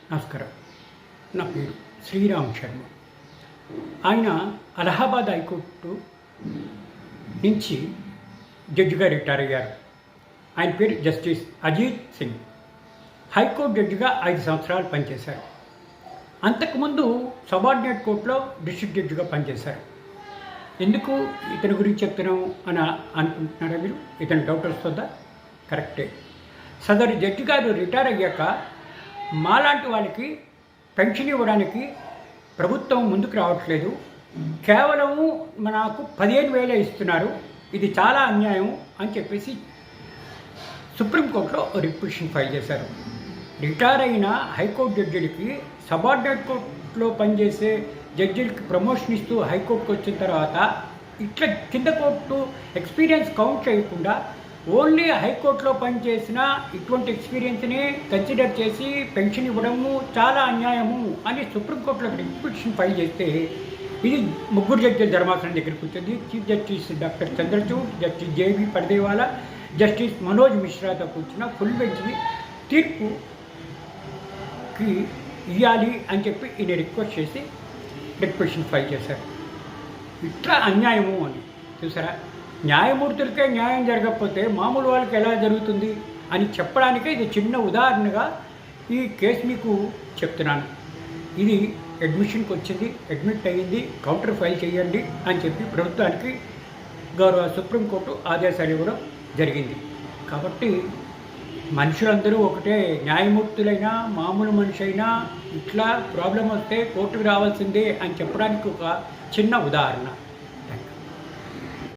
నమస్కారం. నా పేరు శ్రీరామ్ శర్మ. ఆయన అలహాబాద్ హైకోర్టు నుంచి జడ్జిగా రిటైర్ అయ్యారు. ఆయన పేరు జస్టిస్ అజిత్ సింగ్. హైకోర్టు జడ్జిగా 5 సంవత్సరాలు పనిచేశారు. అంతకుముందు సబార్డినేట్ కోర్టులో డిస్ట్రిక్ట్ జడ్జిగా పనిచేశారు. ఎందుకు ఇతని గురించి చెప్తున్నాం అని అనుకుంటున్నారా మీరు? ఇతని డౌట్ వస్తుందా? కరెక్టే. సదరు జడ్జి గారు రిటైర్ అయ్యాక మాలాంటి వాళ్ళకి పెన్షన్ ఇవ్వడానికి ప్రభుత్వం ముందుకు రావట్లేదు. కేవలము మనకు 15,000 ఇస్తున్నారు. ఇది చాలా అన్యాయం అని చెప్పేసి సుప్రీంకోర్టులో రిపిటిషన్ ఫైల్ చేశారు. రిటైర్ అయిన హైకోర్టు జడ్జిలకి సబార్డినేట్ కోర్టులో పనిచేసే జడ్జిలకి ప్రమోషన్ ఇస్తూ హైకోర్టుకు వచ్చిన తర్వాత ఇట్లా కింద కోర్టు ఎక్స్పీరియన్స్ కౌంట్ చేయకుండా ఓన్లీ హైకోర్టులో పనిచేసిన ఇటువంటి ఎక్స్పీరియన్స్ని కన్సిడర్ చేసి పెన్షన్ ఇవ్వడము చాలా అన్యాయము అని సుప్రీంకోర్టులో రిపిటిషన్ ఫైల్ చేస్తే ఇది 3 జడ్జిల ధర్మాసనం దగ్గరికి వచ్చింది. Chief justice doctor Chandrachud, justice J B Pardiwala, justice Manoj మిశ్రాతో కూర్చున్న ఫుల్ బెంచ్ని తీర్పుకి ఇవ్వాలి అని చెప్పి ఈయన రిక్వెస్ట్ చేసి రిపిటిషన్ ఫైల్ చేశారు. ఇట్లా అన్యాయము అని చూసారా? న్యాయమూర్తులకే న్యాయం జరగకపోతే మామూలు వాళ్ళకి ఎలా జరుగుతుంది అని చెప్పడానికే ఇది చిన్న ఉదాహరణగా ఈ కేసు మీకు చెప్తున్నాను. ఇది అడ్మిషన్కి వచ్చింది, అడ్మిట్ అయ్యింది, కౌంటర్ ఫైల్ చేయండి అని చెప్పి ప్రభుత్వానికి గౌరవ సుప్రీంకోర్టు ఆదేశాలు ఇవ్వడం జరిగింది. కాబట్టి మనుషులందరూ ఒకటే, న్యాయమూర్తులైనా మామూలు మనిషి అయినా ఇట్లా ప్రాబ్లం వస్తే కోర్టుకు రావాల్సిందే అని చెప్పడానికి ఒక చిన్న ఉదాహరణ.